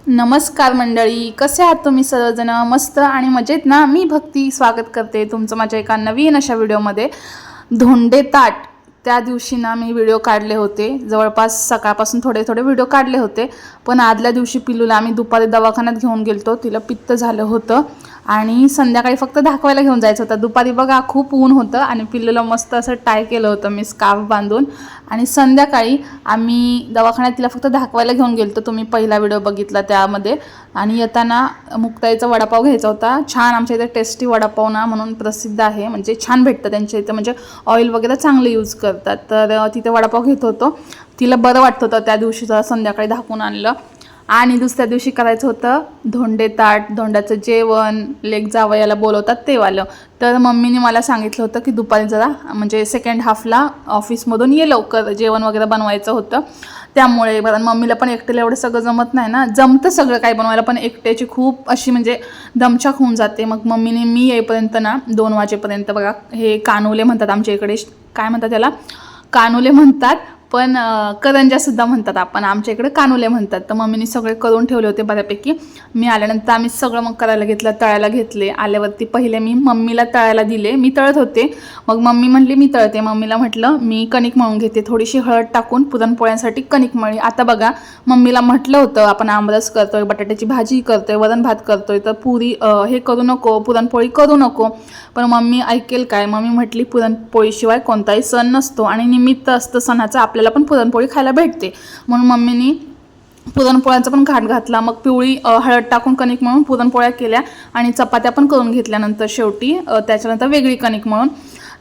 नमस्कार मंडळी, कसे आहात तुम्ही सर्वजण? मस्त आणि मजेत ना? मी भक्ती स्वागत करते तुमचं माझ्या एका नवीन अशा व्हिडिओमध्ये. धोंडे ताट त्या दिवशी ना मी व्हिडिओ काढले होते, जवळपास सकाळपासून थोडे थोडे व्हिडिओ काढले होते. पण आदल्या दिवशी पिल्लूला आम्ही दुपारी दवाखान्यात घेऊन गेलतो, तिला पित्त झालं होतं आणि संध्याकाळी फक्त दाखवायला घेऊन जायचं होतं. दुपारी बघा खूप ऊन होतं आणि पिल्लूला मस्त असं टाय केलं होतं मी स्कार्फ बांधून. आणि संध्याकाळी आम्ही दवाखान्यात तिला फक्त दाखवायला घेऊन गेलतो, तुम्ही पहिला व्हिडिओ बघितला त्यामध्ये. आणि येताना मुक्ताईचा वडापाव घ्यायचा होता. छान आमच्या इथे टेस्टी वडापाव ना म्हणून प्रसिद्ध आहे, म्हणजे छान भेटतं त्यांच्या इथं, म्हणजे ऑइल वगैरे चांगलं यूज करतात. तर तिथे वडापाव घेत होतो. तिला बरं वाटत होतं त्या दिवशी, संध्याकाळी दाखवून आणलं. आणि दुसऱ्या दिवशी करायचं होतं धोंडे ताट, धोंड्याचं जेवण, लेक जावयाला बोलवतात ते वालं. तर मम्मीने मला सांगितलं होतं की दुपारी जरा म्हणजे सेकंड हाफला ऑफिसमधून ये लवकर, जेवण वगैरे बनवायचं होतं. त्यामुळे बरं मम्मीला पण एकट्याला एवढं सगळं जमत नाही ना, जमतं सगळं काही बनवायला पण एकट्याची खूप अशी म्हणजे दमछाक होऊन जाते. मग मम्मीने मी येईपर्यंत ना 2 वाजेपर्यंत बघा, हे कानुले म्हणतात आमच्या इकडे, काय म्हणतात त्याला, कानुले म्हणतात, पण करंजासुद्धा म्हणतात आपण, आमच्या इकडे कानुले म्हणतात. तर मम्मीने सगळे करून ठेवले होते बऱ्यापैकी. मी आल्यानंतर आम्ही सगळं मग करायला घेतलं, तळायला घेतले. आल्यावरती पहिले मी मम्मीला तळायला दिले, मी तळत होते. मग मम्मी म्हणली मी तळते. मम्मीला म्हटलं मी कणिक मळून घेते, थोडीशी हळद टाकून पुरणपोळ्यांसाठी कणिक मळली. आता बघा, मम्मीला म्हटलं होतं आपण आमरस करतोय, बटाट्याची भाजी करतोय, वरण भात करतोय, तर पुरी हे करू नको, पुरणपोळी करू नको. पण मम्मी ऐकेल काय? मम्मी म्हटली पुरणपोळीशिवाय कोणताही सण नसतो आणि निमित्त असतं सणाचं, आपल्याला पण पुरणपोळी खायला भेटते. म्हणून मम्मीनी पुरणपोळ्यांचा पण घाट घातला. मग पिवळी हळद टाकून कणिक मळून पुरणपोळ्या केल्या आणि चपात्या पण करून घेतल्यानंतर शेवटी त्याच्यानंतर वेगळी कणिक मळून.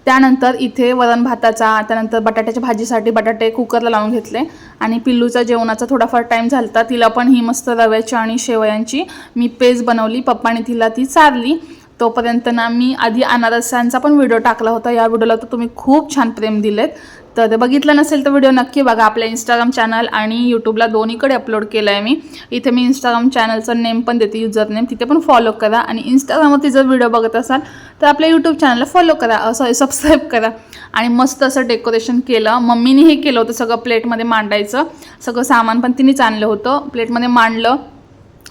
त्यानंतर इथे वरण भाताचा, त्यानंतर बटाट्याच्या भाजीसाठी बटाटे कुकरला लावून घेतले. आणि पिल्लूचा जेवणाचा थोडाफार टाईम झाला, तिला पण ही मस्त रव्याची आणि शेवयांची मी पेज बनवली, पप्पाने तिला ती चारली. तोपर्यंत ना मी आधी अनारसांचा पण व्हिडिओ टाकला होता. या व्हिडिओला तर तुम्ही खूप छान प्रेम दिलेत, तर बघितलं नसेल तर व्हिडिओ नक्की बघा. आपल्या इंस्टाग्राम चॅनल आणि यूट्यूबला दोन्हीकडे अपलोड केलं आहे मी. इथे मी इंस्टाग्राम चॅनलचं नेम पण देते, युजर नेम, तिथे पण फॉलो करा. आणि इंस्टाग्रामवरती जर व्हिडिओ बघत असाल तर आपल्या यूट्यूब चॅनलला फॉलो करा, सॉरी सबस्क्राईब करा. आणि मस्त असं डेकोरेशन केलं. मम्मीने हे केलं होतं सगळं प्लेटमध्ये मांडायचं, सगळं सामान पण तिनेच आणलं होतं, प्लेटमध्ये मांडलं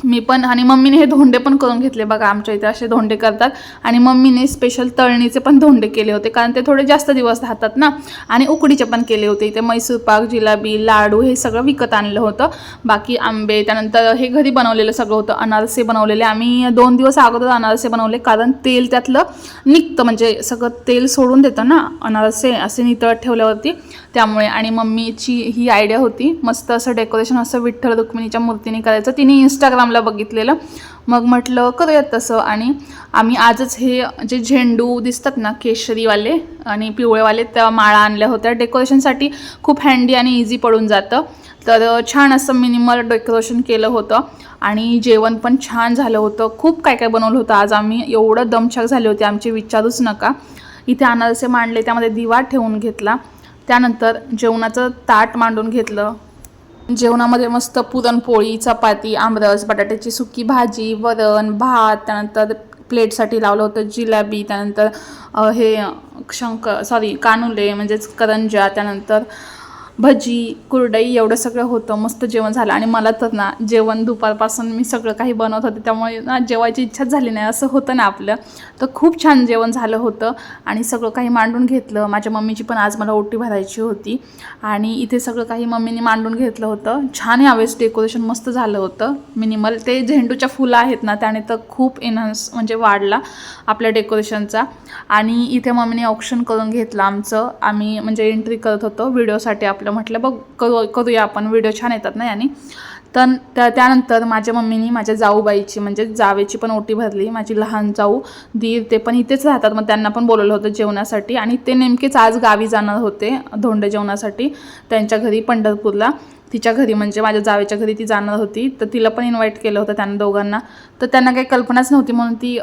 मी पण. आणि मम्मीने हे धोंडे पण करून घेतले बघा, आमच्या इथे असे धोंडे करतात. आणि मम्मीने स्पेशल तळणीचे पण धोंडे केले होते, कारण ते थोडे जास्त दिवस राहतात ना. आणि उकडीचे पण केले होते. इथे मैसूर पाक, जिलाबी, लाडू हे सगळं विकत आणलं होतं. बाकी आंबे, त्यानंतर हे घरी बनवलेलं सगळं होतं. अनारसे बनवलेले आम्ही 2 दिवस अगोदर अनारसे बनवले, कारण तेल त्यातलं निघतं, म्हणजे सगळं तेल सोडून देतं ना अनारसे असे नितळत ठेवल्यावरती, त्यामुळे. आणि मम्मीची ही आयडिया होती मस्त असं डेकोरेशन असं विठ्ठल रुक्मिणीच्या मूर्तीने करायचं, तिने इंस्टाग्रामला बघितलेलं. मग म्हटलं करूयात तसं. आणि आम्ही आजच हे जे झेंडू दिसतात ना केशरीवाले आणि पिवळेवाले, त्या माळा आणल्या होत्या डेकोरेशनसाठी. खूप हँडी आणि इझी पडून जातं. तर छान असं मिनिमल डेकोरेशन केलं होतं. आणि जेवण पण छान झालं होतं. खूप काय काय बनवलं होतं आज आम्ही, एवढं दमछाक झाले होते आमचे विचारूच नका. इथे अनारसे मांडले, त्यामध्ये दिवा ठेवून घेतला. त्यानंतर जेवणाचं ताट मांडून घेतलं. जेवणामध्ये मस्त पुरणपोळी, चपाती, आमरस, बटाट्याची सुकी भाजी, वरण भात, त्यानंतर प्लेटसाठी लावलं होतं जिलाबी, त्यानंतर हे कानुले म्हणजेच करंजा, त्यानंतर भजी, कुरडई, एवढं सगळं होतं. मस्त जेवण झालं. आणि मला तर ना जेवण दुपारपासून मी सगळं काही बनवत होते, त्यामुळे ना जेवायची इच्छाच झाली नाही, असं होतं ना आपलं. तर खूप छान जेवण झालं होतं आणि सगळं काही मांडून घेतलं. माझ्या मम्मीची पण आज मला ओटी भरायची होती आणि इथे सगळं काही मम्मीने मांडून घेतलं होतं. छान यावेळेस डेकोरेशन मस्त झालं होतं, मिनिमल. ते झेंडूच्या फुलं आहेत ना, त्याने तर खूप एनहान्स म्हणजे वाढला आपल्या डेकोरेशनचा. आणि इथे मम्मीने ऑप्शन करून घेतलं आमचं, आम्ही म्हणजे एंट्री करत होतो व्हिडिओसाठी आपलं. म्हटलं बघ करूया आपण, व्हिडिओ छान येतात ना याने. तर त्यानंतर माझ्या मम्मीनी माझ्या जाऊबाईची म्हणजे जावेची पण ओटी भरली. माझी लहान जाऊ दीर ते पण इथेच राहतात, मग त्यांना पण बोलवलं होतं जेवणासाठी. आणि ते नेमकेच आज गावी जाणार होते धोंडे जेवणासाठी, त्यांच्या घरी पंढरपूरला, तिच्या घरी म्हणजे माझ्या जावेच्या घरी ती जाणार होती. तर तिला पण इन्व्हाइट केलं होतं त्यांना दोघांना. तर त्यांना काही कल्पनाच नव्हती, म्हणून ती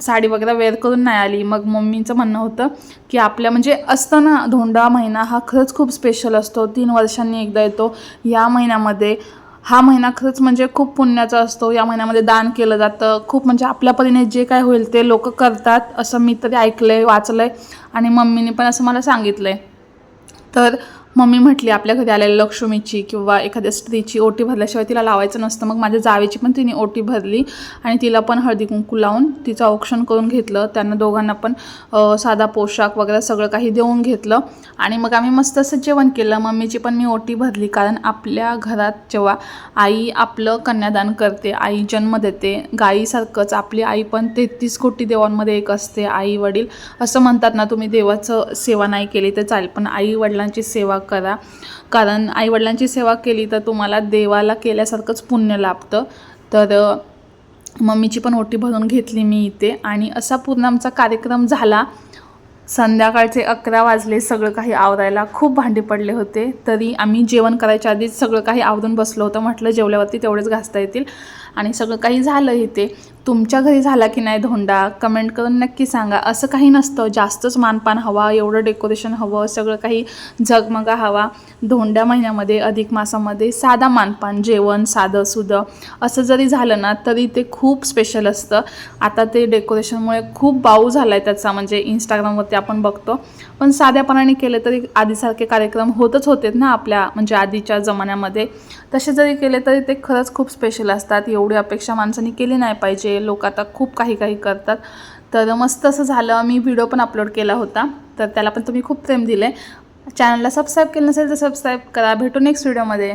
साडी वगैरे वेअर करून नाही आली. मग मम्मीचं म्हणणं होतं की आपल्या म्हणजे असतं ना, धोंडा महिना हा खरंच खूप स्पेशल असतो, 3 वर्षांनी एकदा येतो. या महिन्यामध्ये हा महिना खरंच म्हणजे खूप पुण्याचा असतो. या महिन्यामध्ये दान केलं जातं खूप, म्हणजे आपल्या परीने जे काय होईल ते लोक करतात, असं मी तरी ऐकलं आहे, वाचलं आहे. आणि मम्मीने पण असं मला सांगितलं आहे. तर मम्मी म्हटली आपल्या घरी आलेल्या लक्ष्मीची किंवा एखाद्या स्त्रीची ओटी भरल्याशिवाय तिला लावायचं नसतं. मग माझ्या जावेची पण तिने ओटी भरली आणि तिला पण हळदी कुंकू लावून तिचं औक्षण करून घेतलं. त्यांना दोघांना पण साधा पोशाख वगैरे सगळं काही देऊन घेतलं आणि मग आम्ही मस्त असं जेवण केलं. मम्मीची पण मी ओटी भरली, कारण आपल्या घरात जेव्हा आई आपलं कन्यादान करते, आई जन्म देते, गाईसारखंच आपली आई पण 33 कोटी देवांमध्ये एक असते. आई वडील असं म्हणतात ना, तुम्ही देवाचं सेवा नाही केली तर चालेल, पण आई वडिलांची सेवा करा, कारण आईवडिलांची सेवा केली तर तुम्हाला देवाला केल्यासारखंच पुण्य लाभतं. तर मम्मीची पण ओटी भरून घेतली मी इथे आणि असा पूर्ण आमचा कार्यक्रम झाला. संध्याकाळचे 11 वाजले सगळं काही आवरायला. खूप भांडी पडले होते, तरी आम्ही जेवण करायच्या आधीच सगळं काही आवरून बसलो होतं. म्हटलं जेवल्यावरती तेवढेच घासता येतील आणि सगळं काही झालं इथे. तुमच्या घरी झाला की नाही धोंडा कमेंट करून नक्की सांगा. असं काही नसतं, जास्तच मानपान हवा, एवढं डेकोरेशन हवं, सगळं काही झगमगा हवा. धोंड्या महिन्यामध्ये अधिक मासामध्ये साधा मानपान, जेवण साधं सुधं असं जरी झालं ना तरी ते खूप स्पेशल असतं. आता ते डेकोरेशनमुळे खूप बाऊ झाला आहे त्याचा, म्हणजे इंस्टाग्रामवरती आपण बघतो, पण साध्यापणाने केले तरी आधीसारखे कार्यक्रम होतच होते ना आपल्या म्हणजे आधीच्या जमान्यामध्ये. तसे जरी केले तरी ते खरंच खूप स्पेशल असतात. एवढी अपेक्षा माणसांनी केली नाही पाहिजे. लोक आता खूप काही काही करतात. तर मस्त असं झालं. मी व्हिडिओ पण अपलोड केला होता, तर त्याला पण तुम्ही खूप प्रेम दिले. चॅनलला सबस्क्राईब केलं नसेल तर सबस्क्राईब करा. भेटू नेक्स्ट व्हिडिओमध्ये.